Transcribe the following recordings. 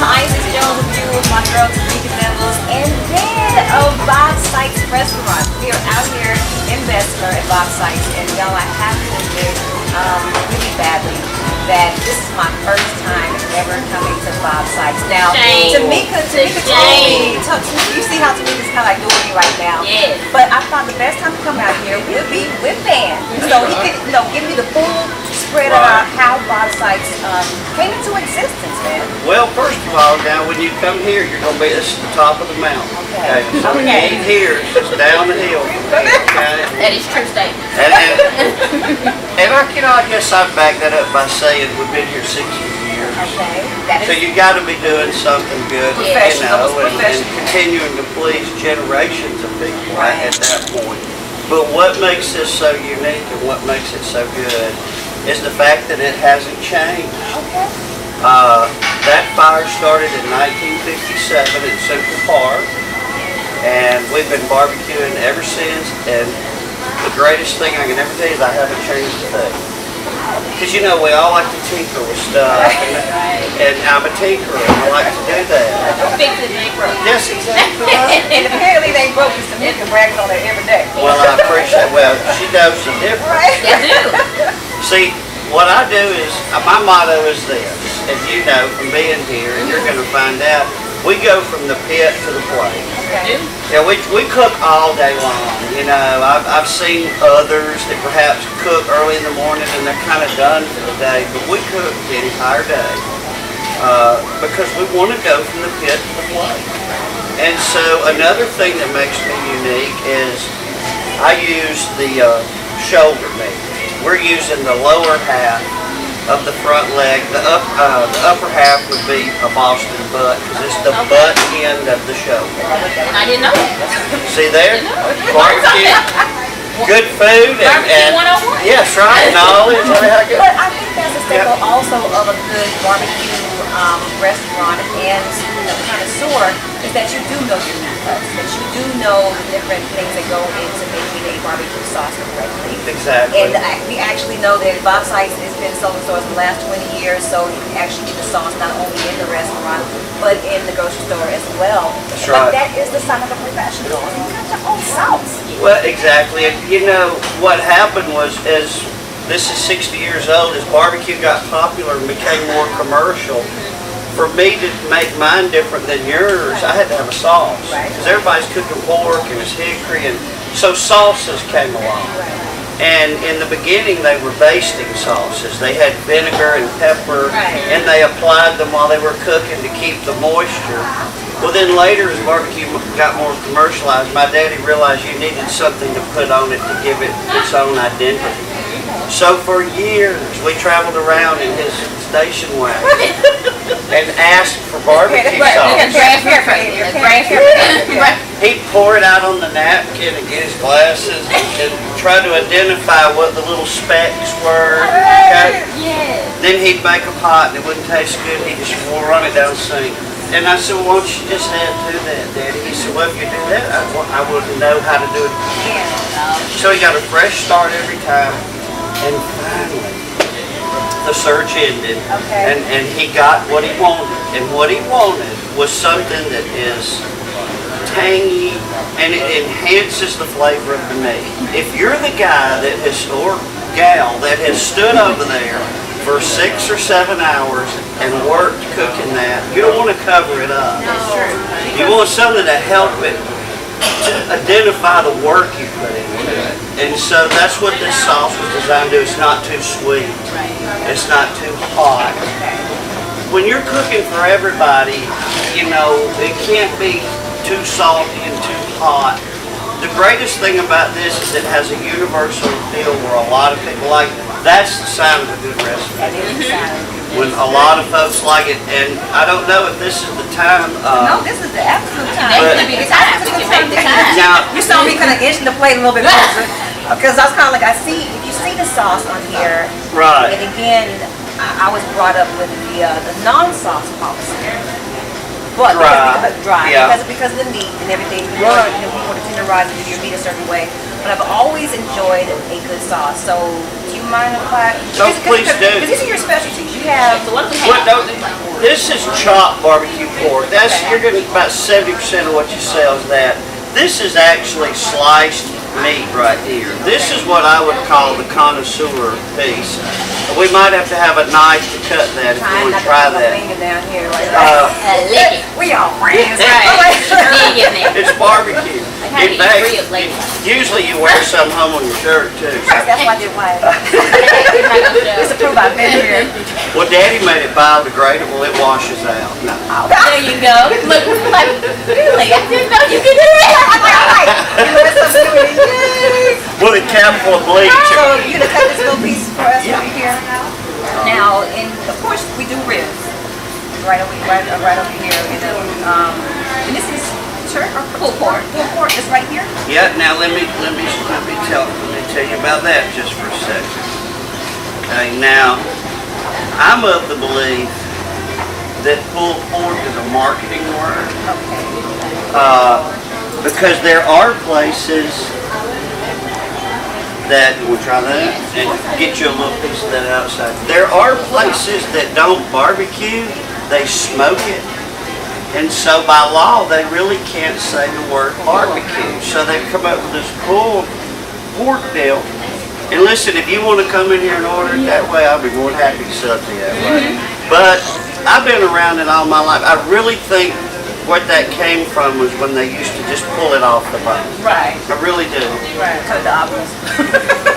Isis Jones with you with my girl Tamika Devils and then Bob Sykes Restaurant. We are out here in Bessemer at Bob Sykes, and y'all, I have to admit really badly that this is my first time ever coming to Bob Sykes. Now, Tamika told me, you see how Tamika's kind of like doing me right now. Yes. But I thought the best time to come out here would be with Van. So he could, give me the full spread about how Bob Sykes came into existence, man. Well, first of all, now when you come here, you're going to be at the top of the mountain. Okay. So when you eat here, it's down the hill. Okay? That is true statement. And I guess I'd back that up by saying we've been here 60 years. Okay. So you got to be doing something good, and continuing to please generations of people at that point. But what makes this so unique and what makes it so good is the fact that it hasn't changed. Okay. That fire started in 1957 in Central Park, and we've been barbecuing ever since. And the greatest thing I can ever tell you is I haven't changed a thing. Because we all like to tinker with stuff, and I'm a tinkerer, and I like to do that. Fix it, they broke. Yes, exactly right. And apparently they broke this Tamika brags on it every day. Well, I appreciate. Well, she knows the difference. They do. See, what I do is my motto is this, as you know from being here, and you're going to find out. We go from the pit to the plate. Okay. Yeah, we cook all day long. I've seen others that perhaps cook early in the morning and they're kind of done for the day, but we cook the entire day because we want to go from the pit to the plate. And so another thing that makes me unique is I use the shoulder meat. We're using the lower half of the front leg. The upper half would be a Boston butt because it's the butt end of the shoulder. I didn't know that. See there? Barbecue. Good food and 101. yes, right. Knowledge. But I think that's a staple also of a good barbecue restaurant and connoisseur is that you do know your meat cuts, that you do know the different things that go into making a barbecue sauce correctly. Exactly. And we actually know that Bob Sykes has been selling stores for the last 20 years, so you can actually get the sauce not only in the restaurant, but in the grocery store as well. That's right. But that is the sign of a professional. You got your own sauce. Well, exactly. And what happened was, as this is 60 years old, as barbecue got popular and became more commercial, for me to make mine different than yours, I had to have a sauce. Because everybody's cooking pork and it's hickory, and so sauces came along. And in the beginning, they were basting sauces. They had vinegar and pepper, and they applied them while they were cooking to keep the moisture. Well, then later, as barbecue got more commercialized, my daddy realized you needed something to put on it to give it its own identity. So for years, we traveled around in his station wagon and asked for barbecue sauce. He'd pour it out on the napkin and get his glasses and try to identify what the little specks were. Okay? Then he'd make them hot and it wouldn't taste good. He'd just run it down the sink. And I said, well, why don't you just do that, Daddy? He said, well, if you do that, I wouldn't know how to do it again. So he got a fresh start every time. And finally, the search ended, and he got what he wanted. And what he wanted was something that is tangy, and it enhances the flavor of the meat. If you're the guy or gal that has stood over there for 6 or 7 hours and worked cooking that, you don't want to cover it up. You want something to help it to identify the work you put into it. And so that's what this sauce was designed to do. It's not too sweet. It's not too hot. When you're cooking for everybody, it can't be too salty and too hot. The greatest thing about this is it has a universal appeal where a lot of people like it. That's the sign of a good recipe. When a lot of folks like it, and I don't know if this is the time. No, this is the absolute time. Now, you saw me kind of inching the plate a little bit closer because I was kind of like, if you see the sauce on here, right? And again, I was brought up with the non-sauce policy. But dry, because of the meat and everything. You want to tenderize and do your meat a certain way. But I've always enjoyed a good sauce. So do you mind if I? No, please do. Because these are your specialties. You have. So what do we have? This is chopped barbecue pork. You're getting about 70% of what you sell is that. This is actually sliced meat right here. This is what I would call the connoisseur piece. We might have to have a knife to cut that if you want to try that. Down here, like Lick it. we all friends, Right. Dig in there. It's barbecue. How do In you fact, rib later? usually you wear some home on your shirt too. That's why I did white. Just to prove I've been here. Well, Daddy made it biodegradable. It washes out. No. There you go. Look, like, really? I didn't know you could do that. With a cap full of bleach. So you're gonna cut this little piece for us over here. Now, and of course we do ribs. Right over here, and this is turkey or pulled pork. Pulled pork is right here. Yeah. Now let me tell you about that just for a second. Okay. Now, I'm of the belief that pulled pork is a marketing word. Okay. Because there are places that, we'll try that and get you a little piece of that outside. There are places that don't barbecue, they smoke it. And so by law, they really can't say the word barbecue. So they've come up with this pulled pork deal. And listen, if you want to come in here and order it that way, I'll be more than happy to sell it to you that way. But I've been around it all my life. I really think what that came from was when they used to just pull it off the bone. Right. I really do. Right. Cut the obvious.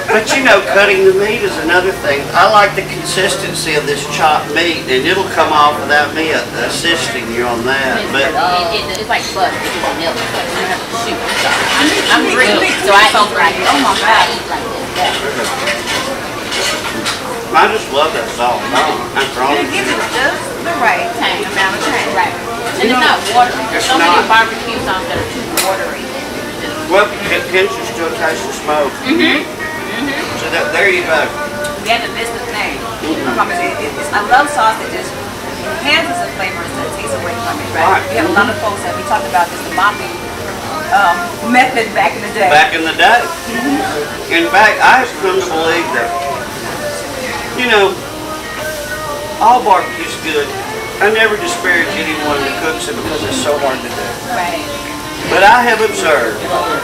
But you know, cutting the meat is another thing. I like the consistency of this chopped meat, and it'll come off without me assisting you on that. But It's like butter. It's just milk. Shoot. I'm Greek, so I eat like this. Oh my God. I eat like this. I just love that salt. I'm strong. It gives it just the right amount of time. Right. And it's not watery. It's Some of not. these barbecue sauce that are too watery. Well, hence you still taste the smoke. So there you go. We had to miss the thing. I promise you, I love sauce that just enhances the flavor instead of takes away from it, right? Right. We have a lot of folks that we talked about this, the mopping method back in the day. Back in the day. In fact, I have come to believe that, you know, all barbecue's good. I never disparage anyone that cooks it because it's so hard to do. Right. But I have observed,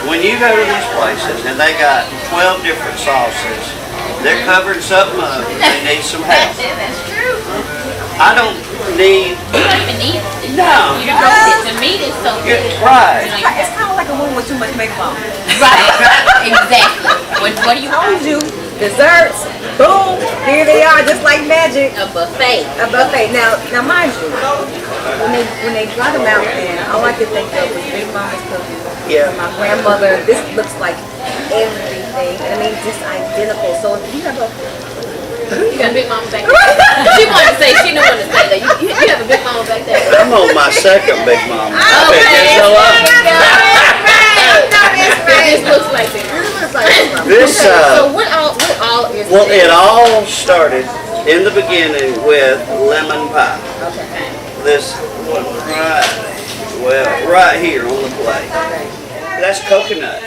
when you go to these places and they got 12 different sauces, they're covering something up and they need some help. That's true. I don't need, You don't even need it. no. You roast it. The meat is so good. Right. You know, It's kind of like a woman with too much makeup on. Right. Exactly. What do you Told want? you, desserts, boom, here they are, just like magic. A buffet. A buffet. Now mind you, when they brought them out there, all I could think of was Big Mama's cookies. Yeah. My grandmother, this looks like everything. I mean, just identical. So if you have a You got a big mama back there. She wanted to say, she didn't want to say that. You have a big mama back there. I'm on my second Big Mama. I picked Okay. this all up. It just looks like it. This, So what all is well, this? it all started in the beginning with lemon pie. Okay. This one right here on the plate. That's coconut.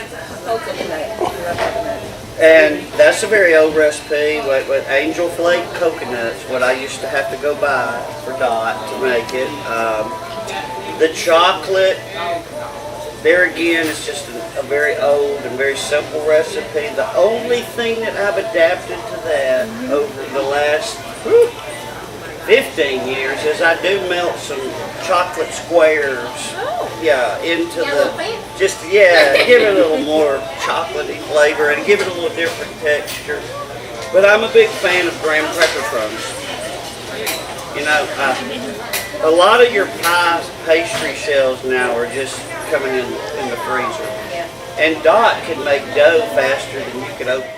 And that's a very old recipe with angel flake coconuts, what I used to have to go buy for Dot to make it. The chocolate, there again, it's just a very old and very simple recipe. The only thing that I've adapted to that over the last 15 years is I do melt some chocolate squares, into give it a little more chocolatey flavor and give it a little different texture. But I'm a big fan of graham cracker crumbs. You know, a lot of your pie pastry shells now are just coming in the freezer. And Dot can make dough faster than you could open.